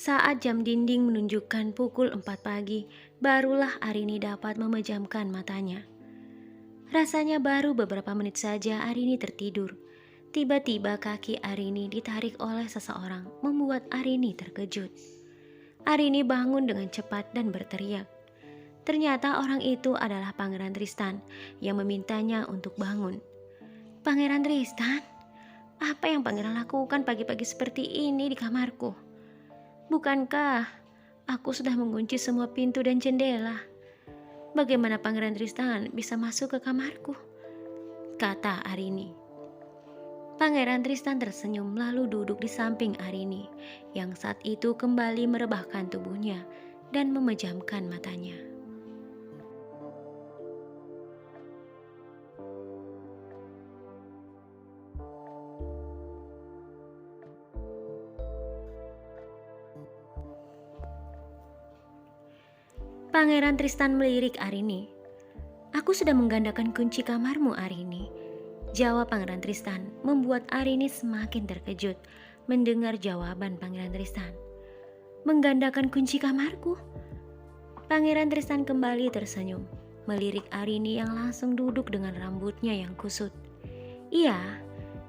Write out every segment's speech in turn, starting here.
Saat jam dinding menunjukkan pukul 4 pagi, barulah Arini dapat memejamkan matanya. Rasanya baru beberapa menit saja Arini tertidur. Tiba-tiba kaki Arini ditarik oleh seseorang, membuat Arini terkejut. Arini bangun dengan cepat dan berteriak. Ternyata orang itu adalah Pangeran Tristan yang memintanya untuk bangun. "Pangeran Tristan, apa yang pangeran lakukan pagi-pagi seperti ini di kamarku? Bukankah aku sudah mengunci semua pintu dan jendela? Bagaimana Pangeran Tristan bisa masuk ke kamarku?" kata Arini. Pangeran Tristan tersenyum lalu duduk di samping Arini yang saat itu kembali merebahkan tubuhnya dan memejamkan matanya. Pangeran Tristan melirik Arini. "Aku sudah menggandakan kunci kamarmu, Arini," jawab Pangeran Tristan, membuat Arini semakin terkejut mendengar jawaban Pangeran Tristan. "Menggandakan kunci kamarku?" Pangeran Tristan kembali tersenyum, melirik Arini yang langsung duduk dengan rambutnya yang kusut. "Iya,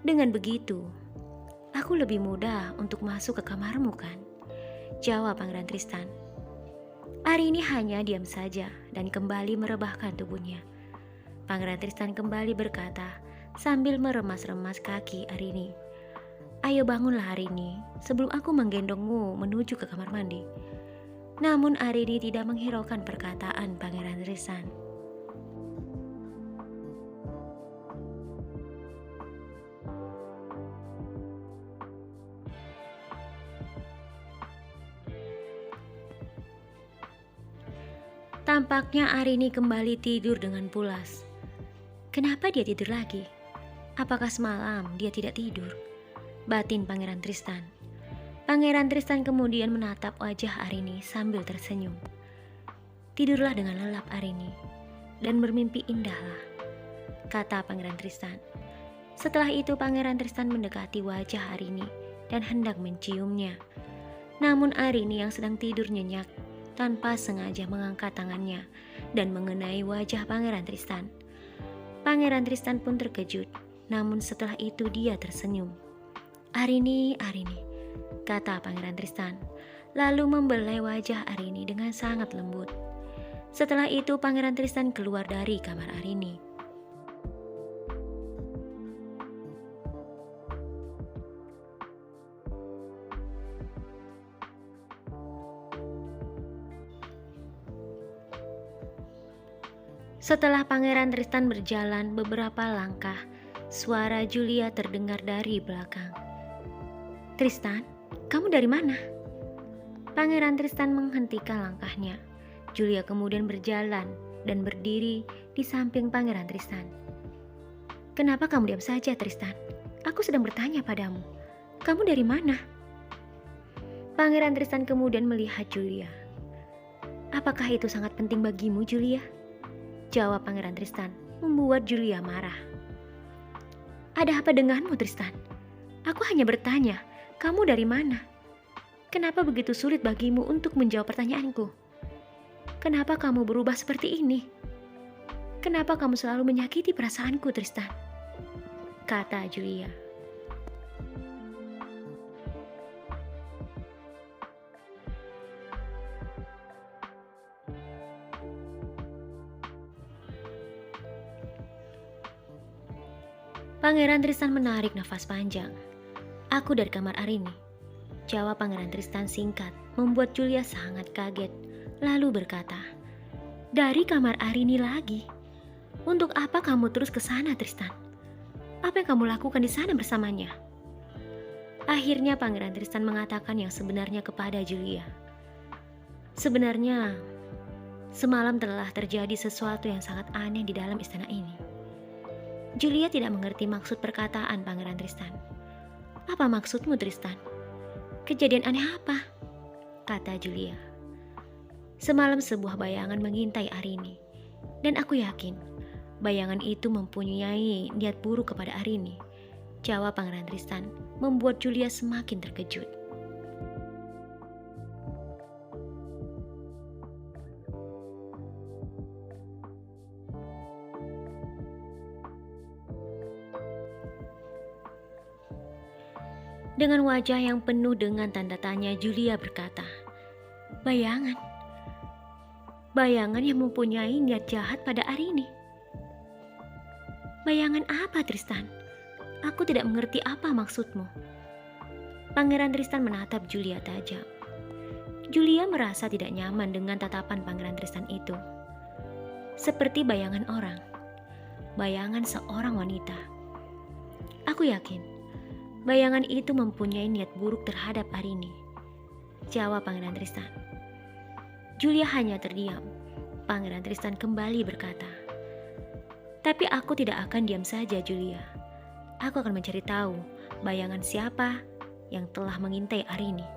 dengan begitu, aku lebih mudah untuk masuk ke kamarmu kan?" jawab Pangeran Tristan. Arini hanya diam saja dan kembali merebahkan tubuhnya. Pangeran Tristan kembali berkata sambil meremas-remas kaki Arini. "Ayo bangunlah Arini, sebelum aku menggendongmu menuju ke kamar mandi." Namun Arini tidak menghiraukan perkataan Pangeran Tristan. Tampaknya Arini kembali tidur dengan pulas. Kenapa dia tidur lagi? Apakah semalam dia tidak tidur? Batin Pangeran Tristan. Pangeran Tristan kemudian menatap wajah Arini sambil tersenyum. "Tidurlah dengan lelap Arini, dan bermimpi indahlah," kata Pangeran Tristan. Setelah itu Pangeran Tristan mendekati wajah Arini dan hendak menciumnya. Namun Arini yang sedang tidur nyenyak tanpa sengaja mengangkat tangannya dan mengenai wajah Pangeran Tristan. Pangeran Tristan pun terkejut, namun setelah itu dia tersenyum. "Arini, Arini," kata Pangeran Tristan, lalu membelai wajah Arini dengan sangat lembut. Setelah itu Pangeran Tristan keluar dari kamar Arini. Setelah Pangeran Tristan berjalan beberapa langkah, suara Julia terdengar dari belakang. "Tristan, kamu dari mana?" Pangeran Tristan menghentikan langkahnya. Julia kemudian berjalan dan berdiri di samping Pangeran Tristan. "Kenapa kamu diam saja, Tristan? Aku sedang bertanya padamu. Kamu dari mana?" Pangeran Tristan kemudian melihat Julia. "Apakah itu sangat penting bagimu, Julia?" jawab Pangeran Tristan, membuat Julia marah. "Ada apa denganmu, Tristan? Aku hanya bertanya, kamu dari mana? Kenapa begitu sulit bagimu untuk menjawab pertanyaanku? Kenapa kamu berubah seperti ini? Kenapa kamu selalu menyakiti perasaanku, Tristan?" kata Julia. Pangeran Tristan menarik nafas panjang. "Aku dari kamar Arini," jawab Pangeran Tristan singkat, membuat Julia sangat kaget, lalu berkata, "Dari kamar Arini lagi? Untuk apa kamu terus ke sana, Tristan? Apa yang kamu lakukan di sana bersamanya?" Akhirnya Pangeran Tristan mengatakan yang sebenarnya kepada Julia. "Sebenarnya, semalam telah terjadi sesuatu yang sangat aneh di dalam istana ini." Julia tidak mengerti maksud perkataan Pangeran Tristan. "Apa maksudmu, Tristan? Kejadian aneh apa?" kata Julia. "Semalam sebuah bayangan mengintai Arini, dan aku yakin bayangan itu mempunyai niat buruk kepada Arini," jawab Pangeran Tristan, membuat Julia semakin terkejut. Dengan wajah yang penuh dengan tanda tanya, Julia berkata, "Bayangan. Bayangan yang mempunyai niat jahat pada Arini." "Bayangan apa, Tristan? Aku tidak mengerti apa maksudmu." Pangeran Tristan menatap Julia tajam. Julia merasa tidak nyaman dengan tatapan Pangeran Tristan itu. Seperti bayangan orang. Bayangan seorang wanita. "Aku yakin bayangan itu mempunyai niat buruk terhadap Arini," jawab Pangeran Tristan. Julia hanya terdiam. Pangeran Tristan kembali berkata, "Tapi aku tidak akan diam saja, Julia. Aku akan mencari tahu bayangan siapa yang telah mengintai Arini.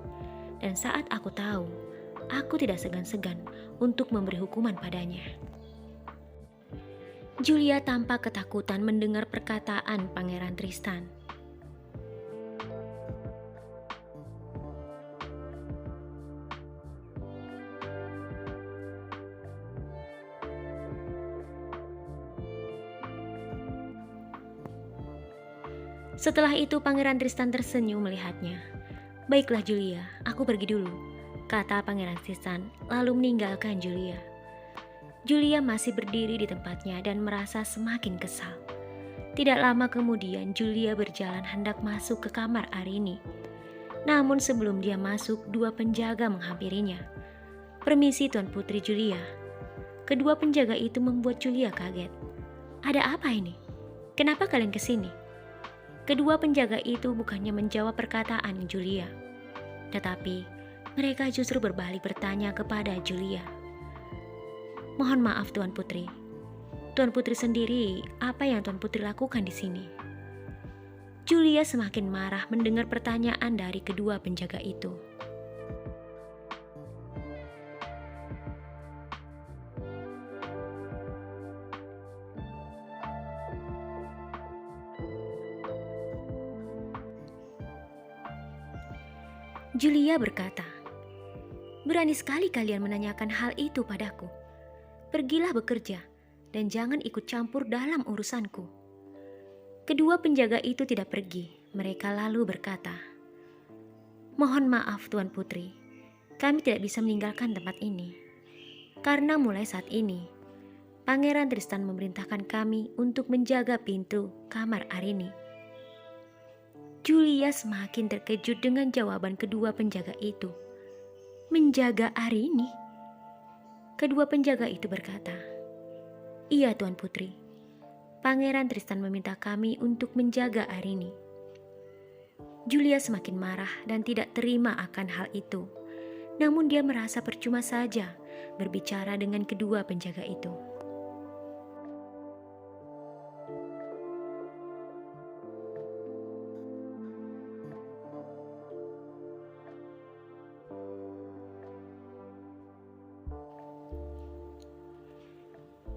Dan saat aku tahu, aku tidak segan-segan untuk memberi hukuman padanya." Julia tampak ketakutan mendengar perkataan Pangeran Tristan. Setelah itu Pangeran Tristan tersenyum melihatnya. "Baiklah Julia, aku pergi dulu," kata Pangeran Tristan lalu meninggalkan Julia. Julia masih berdiri di tempatnya dan merasa semakin kesal. Tidak lama kemudian Julia berjalan hendak masuk ke kamar Arini. Namun sebelum dia masuk, dua penjaga menghampirinya. "Permisi Tuan Putri Julia." Kedua penjaga itu membuat Julia kaget. "Ada apa ini? Kenapa kalian kesini?" Kedua penjaga itu bukannya menjawab perkataan Julia, tetapi mereka justru berbalik bertanya kepada Julia. "Mohon maaf Tuan Putri. Tuan Putri sendiri, apa yang Tuan Putri lakukan di sini?" Julia semakin marah mendengar pertanyaan dari kedua penjaga itu. Julia berkata, "Berani sekali kalian menanyakan hal itu padaku. Pergilah bekerja dan jangan ikut campur dalam urusanku." Kedua penjaga itu tidak pergi. Mereka lalu berkata, "Mohon maaf Tuan Putri, kami tidak bisa meninggalkan tempat ini. Karena mulai saat ini, Pangeran Tristan memerintahkan kami untuk menjaga pintu kamar Arini." Julia semakin terkejut dengan jawaban kedua penjaga itu. "Menjaga Arini?" Kedua penjaga itu berkata, "Iya Tuan Putri, Pangeran Tristan meminta kami untuk menjaga Arini." Julia semakin marah dan tidak terima akan hal itu. Namun dia merasa percuma saja berbicara dengan kedua penjaga itu.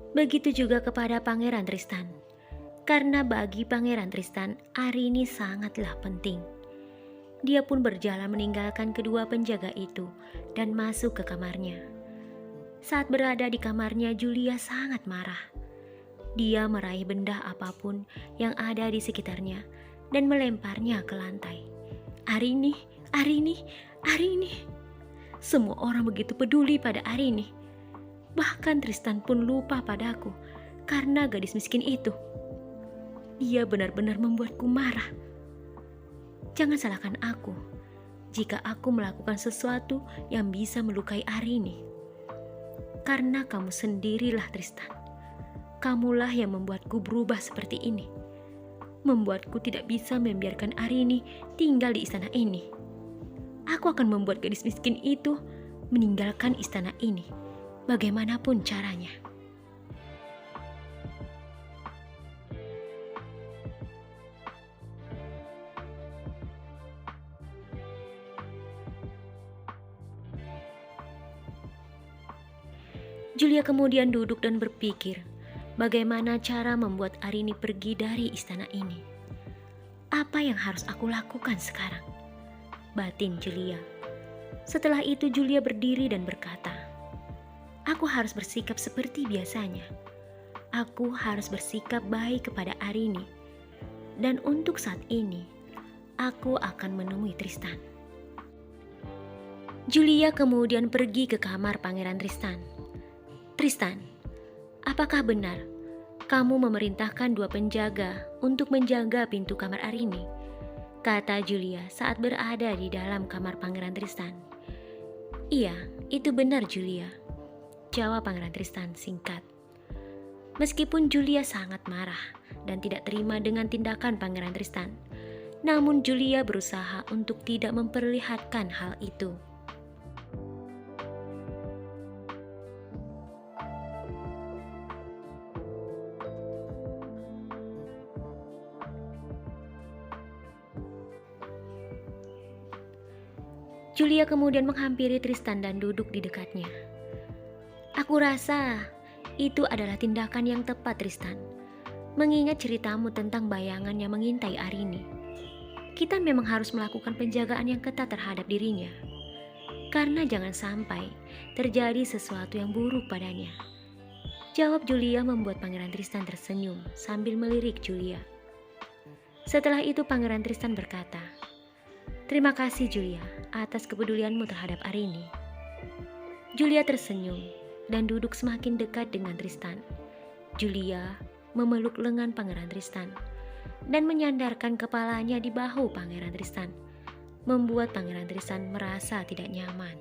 Begitu juga kepada Pangeran Tristan. Karena bagi Pangeran Tristan, Arini sangatlah penting. Dia pun berjalan meninggalkan kedua penjaga itu dan masuk ke kamarnya. Saat berada di kamarnya, Julia sangat marah. Dia meraih benda apapun yang ada di sekitarnya dan melemparnya ke lantai. "Arini, Arini, Arini." Semua orang begitu peduli pada Arini. Bahkan Tristan pun lupa padaku karena gadis miskin itu. Dia benar-benar membuatku marah. Jangan salahkan aku jika aku melakukan sesuatu yang bisa melukai Arini. Karena kamu sendirilah Tristan. Kamulah yang membuatku berubah seperti ini. Membuatku tidak bisa membiarkan Arini tinggal di istana ini. Aku akan membuat gadis miskin itu meninggalkan istana ini, bagaimanapun caranya. Julia kemudian duduk dan berpikir bagaimana cara membuat Arini pergi dari istana ini. Apa yang harus aku lakukan sekarang? Batin Julia. Setelah itu Julia berdiri dan berkata, "Aku harus bersikap seperti biasanya. Aku harus bersikap baik kepada Arini. Dan untuk saat ini, aku akan menemui Tristan. Julia kemudian pergi ke kamar Pangeran Tristan. Tristan, apakah benar kamu memerintahkan 2 penjaga untuk menjaga pintu kamar Arini? Kata Julia saat berada di dalam kamar Pangeran Tristan. Iya, itu benar Julia, jawab Pangeran Tristan singkat. Meskipun Julia sangat marah dan tidak terima dengan tindakan Pangeran Tristan, namun Julia berusaha untuk tidak memperlihatkan hal itu. Julia kemudian menghampiri Tristan dan duduk di dekatnya. Aku rasa itu adalah tindakan yang tepat, Tristan. Mengingat ceritamu tentang bayangan yang mengintai Arini, kita memang harus melakukan penjagaan yang ketat terhadap dirinya. Karena jangan sampai terjadi sesuatu yang buruk padanya. Jawab Julia membuat Pangeran Tristan tersenyum sambil melirik Julia. Setelah itu Pangeran Tristan berkata, "Terima kasih Julia atas kepedulianmu terhadap Arini." Julia tersenyum dan duduk semakin dekat dengan Tristan. Julia memeluk lengan Pangeran Tristan dan menyandarkan kepalanya di bahu Pangeran Tristan, membuat Pangeran Tristan merasa tidak nyaman.